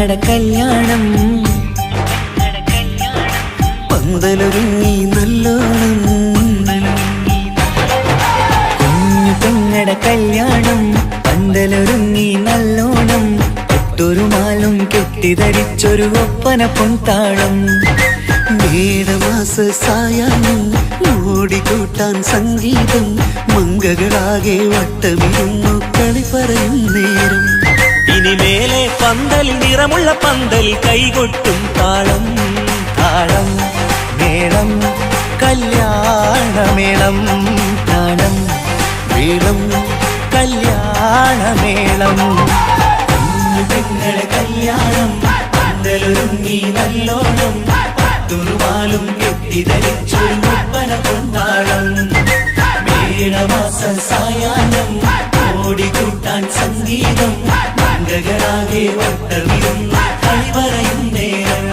കല്യാണം പന്തലൊരുങ്ങി നല്ലോണം കുഞ്ഞു പെങ്ങടെ കല്യാണം പന്തലൊരുങ്ങി നല്ലോണം ഒട്ടൊരു മാലും കെട്ടിധരിച്ചൊരു ഒപ്പന പൊൻതാളം മേടമാസ സായാഹ്നം ഓടിക്കൂട്ടാൻ സംഗീതം മംഗകളാകെ വട്ടമിരുന്നു കളി പറയും നേരം ഇനിമേലെ പന്തൽ നിറമുള്ള പന്തൽ കൈകൊട്ടും താളം താളം മേളം കല്യാണമേളം താളം മേളം കല്യാണമേളം കുഞ്ഞു പെങ്ങളെ കല്യാണം പന്തലൊരുങ്ങി നല്ലോണം തുറുമാലും കെട്ടിധരിച്ചൊരു ഒപ്പന പൊൻതാളം മേടമാസ സായാഹ്നം ഓടിക്കൂട്ടാൻ സംഗീതം മംഗകളാകെ വട്ടമിരുന്ന് കളി പറയും നേരം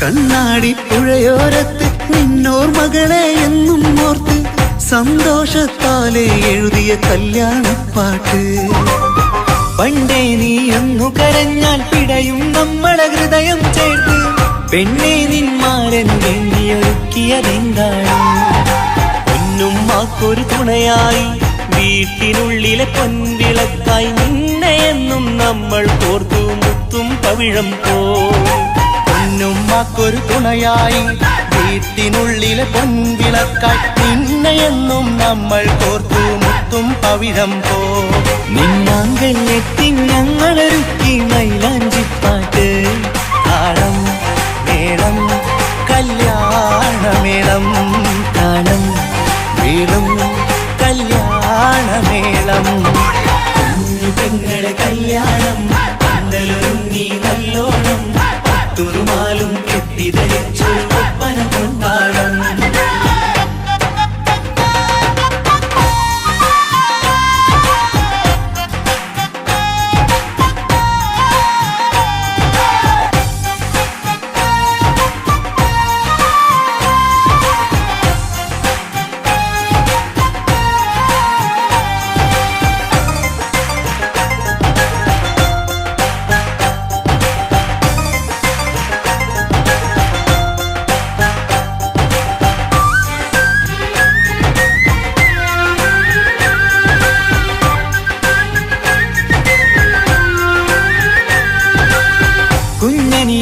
കണ്ണാടി പുഴയോരത്ത് നിന്നോർ മകളെ എന്നും ഓർത്ത് സന്തോഷത്താലെ എഴുതിയ കല്യാണപ്പാട്ട് പണ്ടേ നീ ഒന്നു കരഞ്ഞാൽ പിടയും നമ്മളെ ഹൃദയം ചേർത്ത് പെണ്ണെ നിന്മാരൻ വേണ്ടിയൊരുക്കിയതെന്താണ് പൊന്നുമ്മാക്കൊരു തുണയായി വീട്ടിനുള്ളിലെ പൊൻവിളക്കായി നിന്നെ എന്നും നമ്മൾ കോർത്തു മുത്തും പവിഴം പോ പൊന്നുമ്മാക്കൊരു തുണയായി വീട്ടിനുള്ളിലെ പൊൻവിളക്കായി നിന്നെയെന്നും നമ്മൾ കോർത്തു മുത്തും പവിഴം പോ നിന്നാങ്കല്ലെത്തി ഞങ്ങളൊരുക്കി മൈലാഞ്ചിപ്പാട്ട് താളം മേളം കല്യാണമേളം താളം മേളം കല്യാണമേളം കുഞ്ഞു പെങ്ങളെ കല്യാണം പന്തലൊരുങ്ങി നല്ലോണം തുറുമാലും കെട്ടിധരിച്ചൊരു ഒപ്പന പൊൻതാളം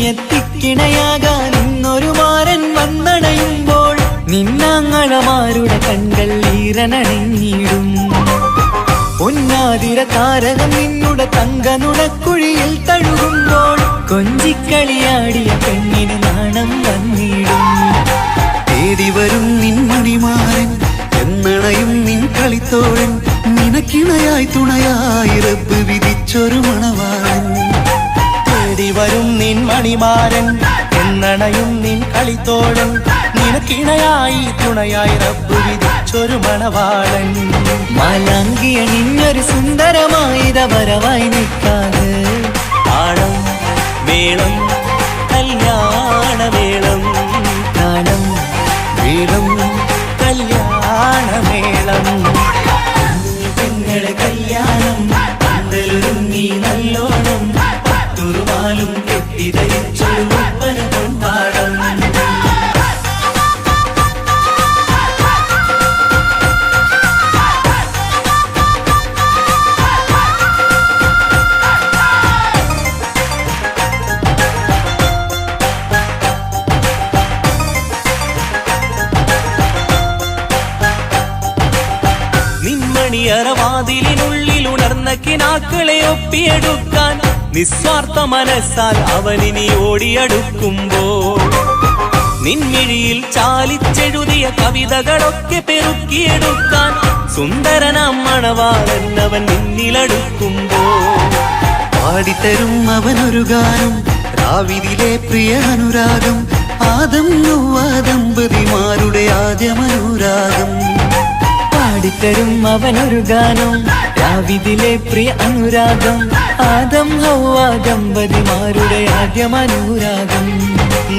എത്തിക്കിണയാകാൻ ഇന്നൊരു മാരൻ വന്നണയുമ്പോൾ നിന്നാങ്ങളമാരുടെ കൺകൾ ഈറനണിഞ്ഞിടും പൊന്നാതിര താരകം നിന്നുടെ തങ്ക നുണക്കുഴിയിൽ തഴുകുമ്പോൾ കൊഞ്ചിക്കളിയാടിയ പെണ്ണിന് നാണം വന്നിടും തേടി വരും നിൻമണിമാരൻ എന്നണയും നിൻ കളിത്തോഴൻ നിനക്കിണയായി തുണയായി റബ്ബ് വിധിച്ചൊരു മണവാളൻ തേടി വരും നിൻ മണിമാരൻ എന്നണയും നിൻ കളിത്തോഴൻ നിനക്കിണയായി തുണയായി റബ്ബ് വിധിച്ചൊരു മണവാളൻ മാലാങ്കിയ നിന്നൊരു സുന്ദരമായിത വരവായി നിൽക്കാതെ താളം മേളം കല്യാണമേളം താളം മേളം കല്യാണമേളം പെങ്ങളെ കല്യാണം പന്തലൊരുങ്ങി നല്ലോണം തുറുമാലും കെട്ടിധരിച്ചൊരു ഒപ്പന പൊൻതാളം നിന്മണിയറവാതിലിനുള്ളിൽ മനസ്സിലുണർന്ന കിനാക്കളെ ഒപ്പിയെടുക്കാൻ നിസ്വാർത്ഥ മനസ്സാൽ അവനിനി ഓടിയടുക്കുമ്പോൾ നിൻമിഴിയിൽ ചാലിച്ചെഴുതിയ കവിതകളൊക്കെ പെറുക്കിയെടുക്കാൻ സുന്ദരനാം മണവാളൻ അവൻ നിന്നിലടുക്കുമ്പോൾ പാടിത്തരും അവനൊരു ഗാനം രാവിതിലെ പ്രിയ അനുരാഗം ആദം ഹവ്വ ദമ്പതിമാരുടെ ആദ്യമനുരാഗം പാടിത്തരും അവനൊരു ഗാനം രാവിതിലെ പ്രിയ അനുരാഗം ആദം ഹവ്വ ദമ്പതിമാരുടെ ആദ്യമനുരാഗം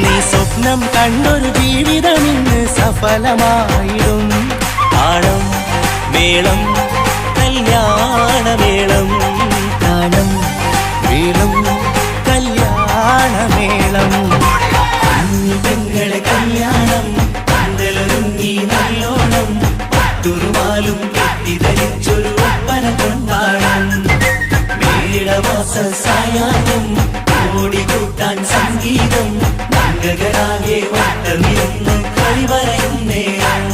നീ സ്വപ്നം കണ്ടൊരു ജീവിതം ഇന്ന് സഫലമായിടും താളം മേളം കല്യാണമേളം താളം മേളം കല്യാണമേളം പെങ്ങളെ കല്യാണം പന്തലൊരുങ്ങി നല്ലോണം പട്ടുറുമാലും കെട്ടിധരിച്ചൊരു ഒപ്പന കൊണ്ടാടം മേളവാസ സായാഹ്നം ഓടിക്കൂട്ടാൻ സംഗീതം മംഗകരാകെ വട്ടമിരുന്ന് കളിവരയും നേരം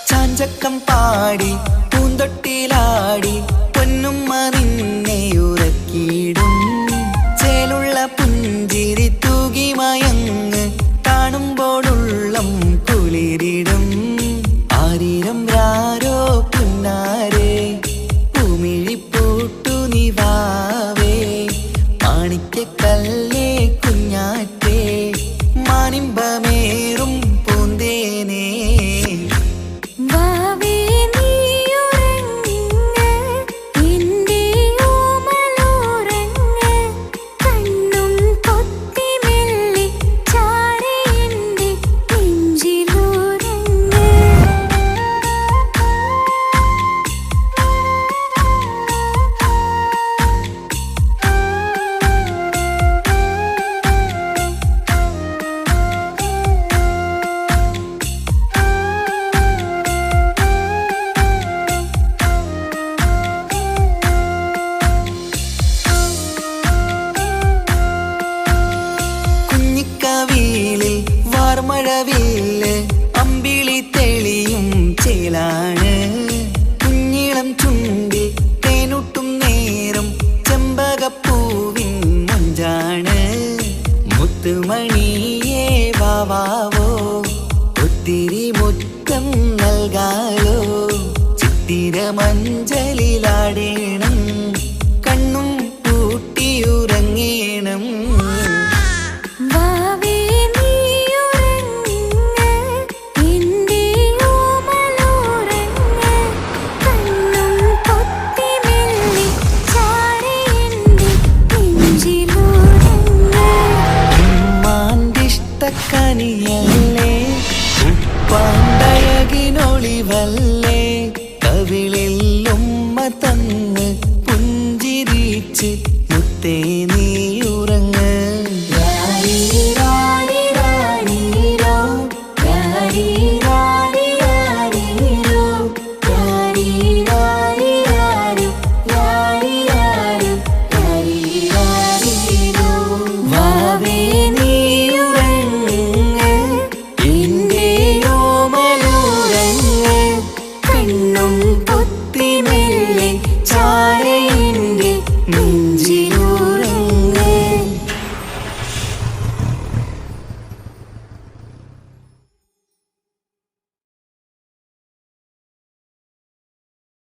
ചാഞ്ചക്കം പാടി പൂന്തൊട്ടിലാടി പൊന്നുമ്മ നിന്നെ ഉറക്കിയിടും ചേലുള്ള പുഞ്ചിരി തൂകി മയങ്ങ് കാണുമ്പോഴുള്ളം കുളിരിടും ആരീരം രാരോ പുന്നാരേ പൂമിഴിപ്പൂട്ടു നിവാവേ മാണിക്യക്കല്ലേ കുഞ്ഞാറ്റേ മാനിമ്പമേറും പൂന്തേനേ വാവേ നീയുറങ്ങ് ചിത്തിരമഞ്ചലിലാടേണം കണ്ണും പൂട്ടിയുറങ്ങേണം വാവേ നീയുറങ്ങ് എൻ്റെ ഓമലുറങ്ങ് കണ്ണും പൊത്തി മെല്ലെ ചാരി എൻ്റെ നെഞ്ചിലുറങ്ങ് ഉമ്മാന്റെ ഇഷ്ടക്കനിയല്ലേ ഉപ്പാണ്ടഴകിനൊളിവല്ലേ കവിളിൽ ഉമ്മ തന്ന് പുഞ്ചിരിച്ച് മുത്തേ